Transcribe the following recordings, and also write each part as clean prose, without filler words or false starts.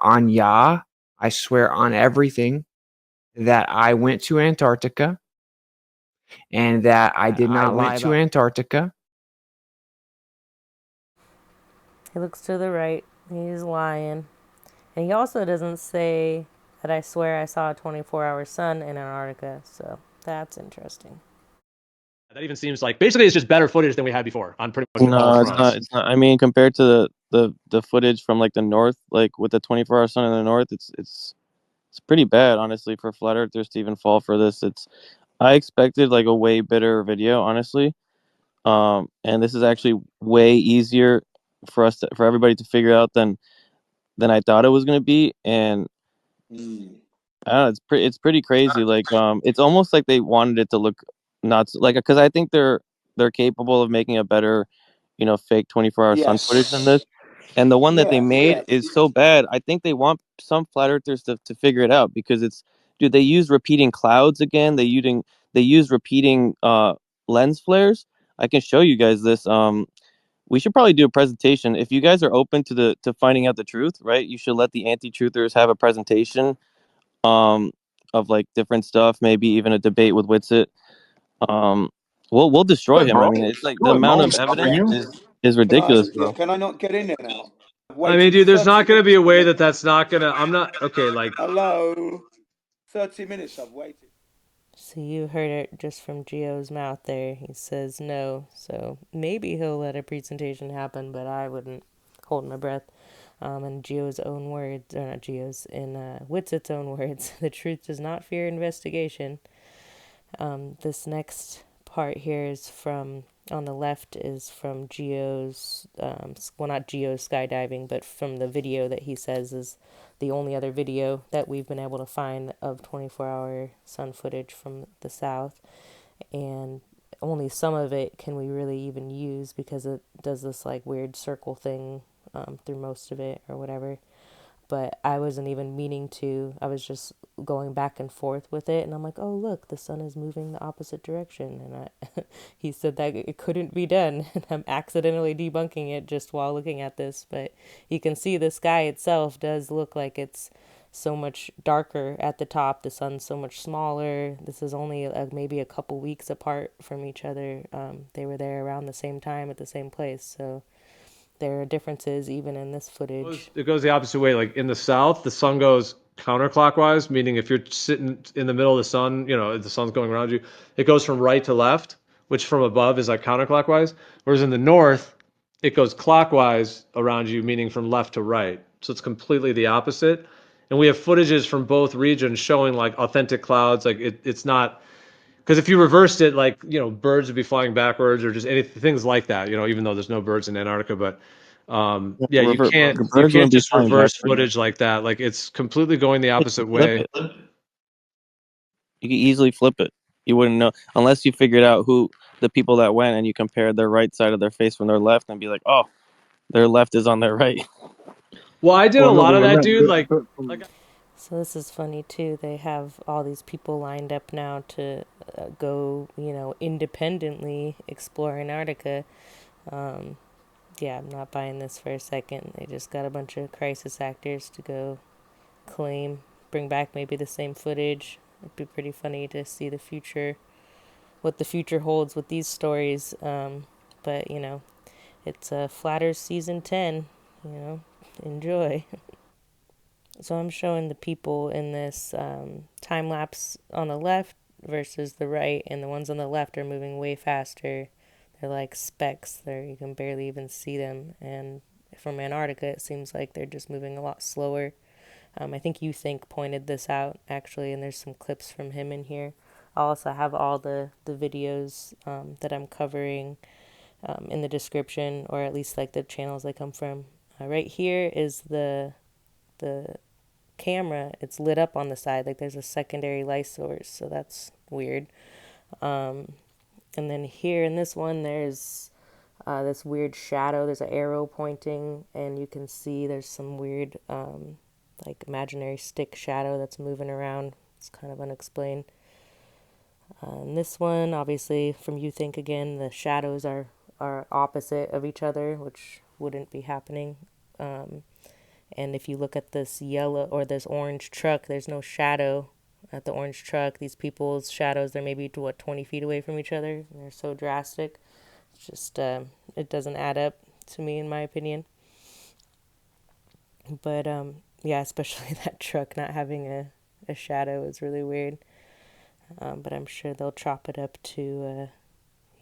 on Yah, I swear on everything that I went to Antarctica and that I did not lie to Antarctica. He looks to the right. He's lying. And he also doesn't say that I swear I saw a 24-hour sun in Antarctica. So that's interesting. That even seems like basically it's just better footage than we had before on pretty much all No, it's fronts. not. It's not. I mean, compared to the footage from like the north, like with the 24-hour sun in the north, it's pretty bad, honestly, for flat earthers to even fall for this. I expected like a way better video, honestly. And this is actually way easier for everybody to figure out than I thought it was gonna be. And I don't know, it's pretty crazy. Like, it's almost like they wanted it to look not like, because I think they're capable of making a better, fake 24-hour sun footage than this. And the one that they made is so bad. I think they want some flat earthers to figure it out, because dude, they use repeating clouds again. They use repeating lens flares. I can show you guys this. We should probably do a presentation. If you guys are open to finding out the truth, right? You should let the anti-truthers have a presentation um of like different stuff, maybe even a debate with Witsit. um we'll destroy him. I mean, it's like the amount of evidence is ridiculous, bro. Can I not get in there now? I mean, dude, there's not going to be a way that's not going to. I'm not okay. Like, hello, 30 minutes I've waited. So you heard it just from Gio's mouth there. He says no. So maybe he'll let a presentation happen, but I wouldn't hold my breath. In Gio's own words, or not Gio's, in Witsit's own words, the truth does not fear investigation. This next part here is from, on the left is from Gio's, well, not Gio's skydiving, but from the video that he says is the only other video that we've been able to find of 24-hour sun footage from the south. And only some of it can we really even use, because it does this like weird circle thing through most of it or whatever. But I wasn't even meaning to. I was just going back and forth with it, and I'm like, oh look, the sun is moving the opposite direction. And he said that it couldn't be done, and I'm accidentally debunking it just while looking at this. But you can see the sky itself does look like it's so much darker at the top. The sun's so much smaller. This is only maybe a couple weeks apart from each other. They were there around the same time at the same place, so there are differences even in this footage. it goes the opposite way. Like in the south, the sun goes counterclockwise, meaning if you're sitting in the middle of the sun, the sun's going around you, it goes from right to left, which from above is like counterclockwise. Whereas in the north, it goes clockwise around you, meaning from left to right. So it's completely the opposite. And we have footages from both regions showing like authentic clouds. Like it's not, because if you reversed it, like, birds would be flying backwards or just anything, things like that, even though there's no birds in Antarctica. But you can't just reverse footage like that. Like it's completely going the opposite way. You can easily flip it. You wouldn't know unless you figured out who the people that went, and you compared their right side of their face from their left and be like, oh, their left is on their right. Well, I did a lot of that, dude. Like So this is funny too. They have all these people lined up now to go, independently explore Antarctica. Yeah, I'm not buying this for a second. They just got a bunch of crisis actors to go bring back maybe the same footage. It'd be pretty funny to see what the future holds with these stories. But it's Flatters season 10. Enjoy. So I'm showing the people in this time lapse on the left versus the right, and the ones on the left are moving way faster. They're like specks. You can barely even see them. And from Antarctica, it seems like they're just moving a lot slower. I think Uthink pointed this out actually, and there's some clips from him in here. I also have all the videos that I'm covering in the description, or at least like the channels they come from. Right here is the camera. It's lit up on the side, like there's a secondary light source, so that's weird. And then here in this one, there's this weird shadow. There's an arrow pointing, and you can see there's some weird like imaginary stick shadow that's moving around. It's kind of unexplained. And this one, obviously from Uthink again, the shadows are opposite of each other, which wouldn't be happening. And if you look at this yellow or this orange truck, there's no shadow at the orange truck. These people's shadows, they're maybe 20 feet away from each other. And they're so drastic. It's just, it doesn't add up to me, in my opinion. But, yeah, especially that truck not having a shadow is really weird. But I'm sure they'll chop it up to,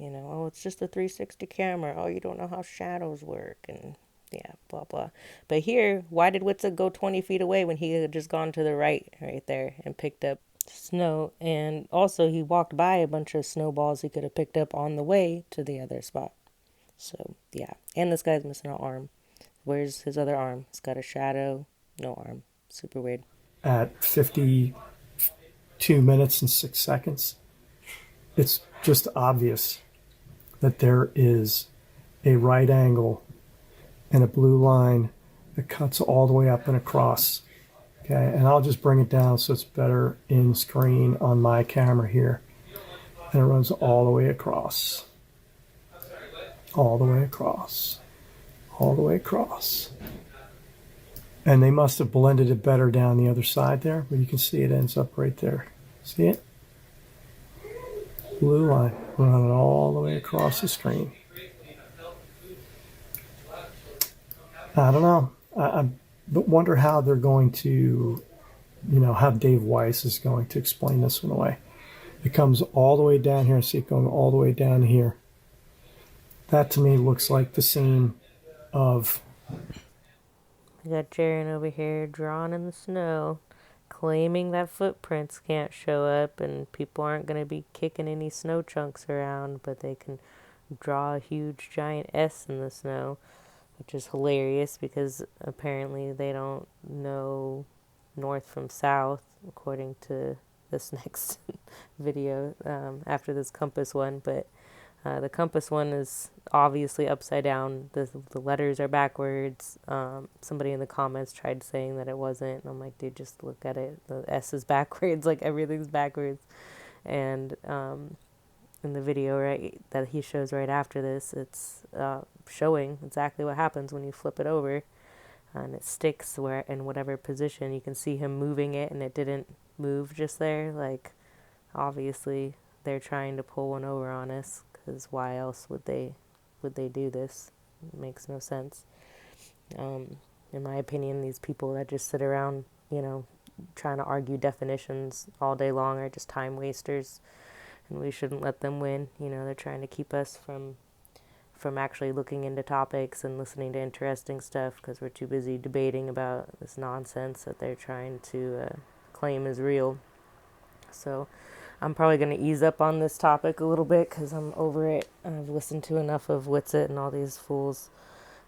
oh, it's just a 360 camera. Oh, you don't know how shadows work. And yeah, blah, blah. But here, why did Witsa go 20 feet away when he had just gone to the right there and picked up snow? And also, he walked by a bunch of snowballs he could have picked up on the way to the other spot. So, yeah. And this guy's missing an arm. Where's his other arm? It's got a shadow, no arm. Super weird. At 52 minutes and 6 seconds, it's just obvious that there is a right angle and a blue line that cuts all the way up and across. Okay, and I'll just bring it down so it's better in screen on my camera here. And it runs all the way across. All the way across. All the way across. And they must have blended it better down the other side there, but you can see it ends up right there. See it? Blue line running all the way across the screen. I don't know. I wonder how they're going to, how Dave Weiss is going to explain this one away. It comes all the way down here. See it going all the way down here. That to me looks like the scene of... We got Jeran over here drawn in the snow, claiming that footprints can't show up and people aren't going to be kicking any snow chunks around, but they can draw a huge giant S in the snow, which is hilarious because apparently they don't know north from south, according to this next video after this compass one. But the compass one is obviously upside down. The letters are backwards. Somebody in the comments tried saying that it wasn't. And I'm like, dude, just look at it. The S is backwards, like everything's backwards. And in the video that he shows right after this, it's showing exactly what happens when you flip it over. And it sticks where in whatever position. You can see him moving it, and it didn't move just there. Like, obviously, they're trying to pull one over on us. Because why else would they do this? It makes no sense. In my opinion, these people that just sit around, trying to argue definitions all day long are just time wasters, and we shouldn't let them win. They're trying to keep us from actually looking into topics and listening to interesting stuff because we're too busy debating about this nonsense that they're trying to claim is real. So I'm probably going to ease up on this topic a little bit because I'm over it. I've listened to enough of Witsit and all these fools,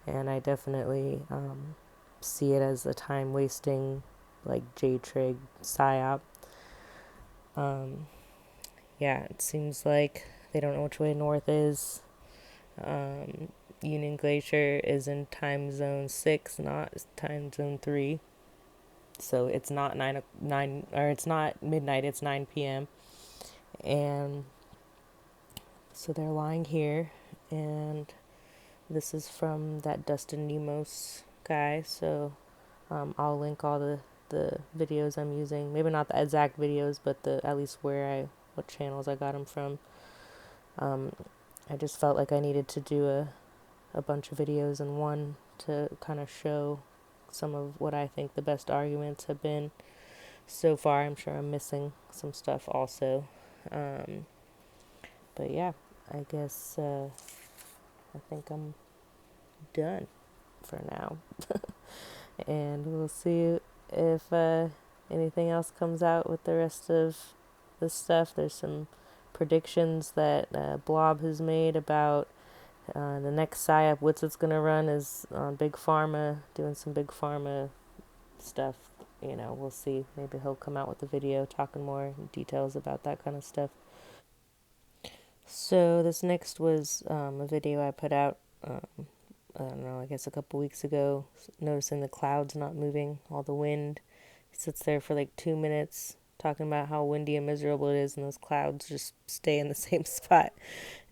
and I definitely see it as a time-wasting, like, J-Trig psyop. Yeah, it seems like they don't know which way north is. Union Glacier is in time zone 6, not time zone 3. So it's not it's not midnight, it's 9 p.m. And so they're lying here, and this is from that Dustin Nemos guy. So I'll link all the videos I'm using. Maybe not the exact videos, but at least what channels I got them from. I just felt like I needed to do a bunch of videos in one to kind of show some of what I think the best arguments have been so far. I'm sure I'm missing some stuff also. But yeah, I guess I think I'm done for now. And we'll see if anything else comes out with the rest of this stuff. There's some predictions that Blob has made about the next PSYOP Witsit's going to run is Big Pharma, doing some Big Pharma stuff. We'll see. Maybe he'll come out with a video talking more details about that kind of stuff. So this next was a video I put out, I don't know, I guess a couple weeks ago, noticing the clouds not moving, all the wind. He sits there for like 2 minutes talking about how windy and miserable it is, and those clouds just stay in the same spot.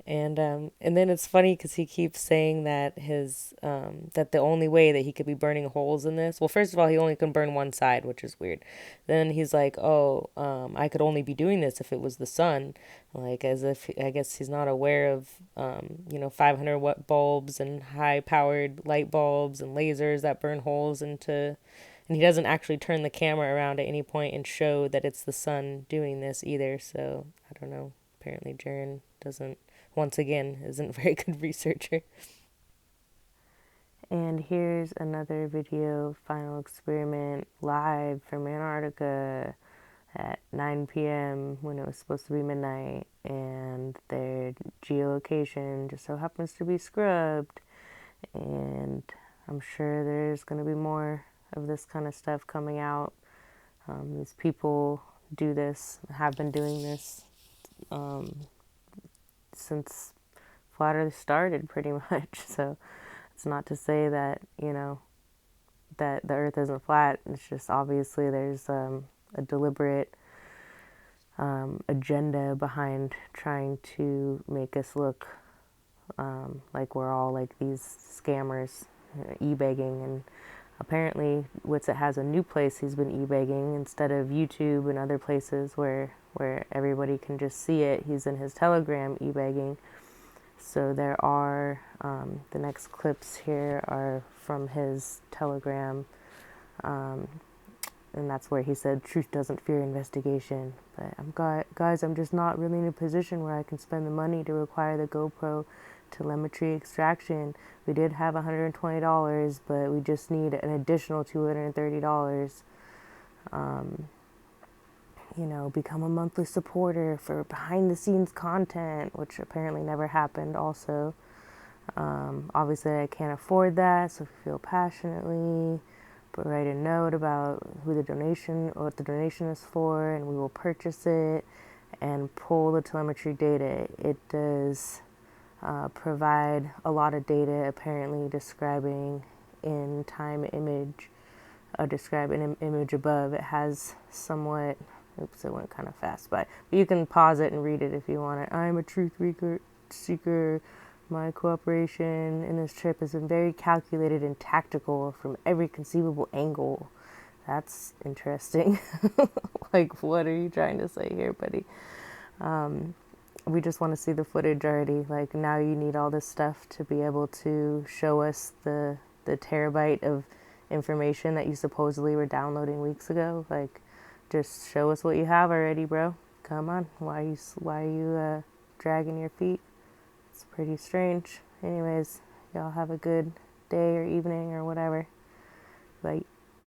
And then it's funny because he keeps saying that that the only way that he could be burning holes in this, well, first of all, he only can burn one side, which is weird. Then he's like, oh, I could only be doing this if it was the sun, like as if I guess he's not aware of 500 watt bulbs and high powered light bulbs and lasers that burn holes into. And he doesn't actually turn the camera around at any point and show that it's the sun doing this either. So I don't know. Apparently, Jeran doesn't, once again, isn't a very good researcher. And here's another video, final experiment, live from Antarctica at 9 p.m. when it was supposed to be midnight. And their geolocation just so happens to be scrubbed. And I'm sure there's going to be more of this kind of stuff coming out. These people do this, have been doing this since flat Earth started, pretty much. So it's not to say that, that the Earth isn't flat. It's just obviously there's a deliberate agenda behind trying to make us look like we're all like these scammers, e-begging. And apparently Witsit has a new place he's been e-begging instead of YouTube and other places where everybody can just see it. He's in his Telegram e-begging. So there are, the next clips here are from his Telegram, and that's where he said, truth doesn't fear investigation. But guys, I'm just not really in a position where I can spend the money to require the GoPro telemetry extraction. We did have $120, but we just need an additional $230. Become a monthly supporter for behind the scenes content, which apparently never happened also. Obviously I can't afford that, so if you feel passionately, but write a note about what the donation is for, and we will purchase it and pull the telemetry data. It does provide a lot of data, apparently describing in time image, describe an image above. It has somewhat, oops, it went kind of fast, but you can pause it and read it if you want it. I'm a truth seeker. My cooperation in this trip has been very calculated and tactical from every conceivable angle. That's interesting. Like, what are you trying to say here, buddy? We just want to see the footage already. Like, now you need all this stuff to be able to show us the terabyte of information that you supposedly were downloading weeks ago. Like, just show us what you have already, bro. Come on. Why are you dragging your feet? It's pretty strange. Anyways, y'all have a good day or evening or whatever. Bye.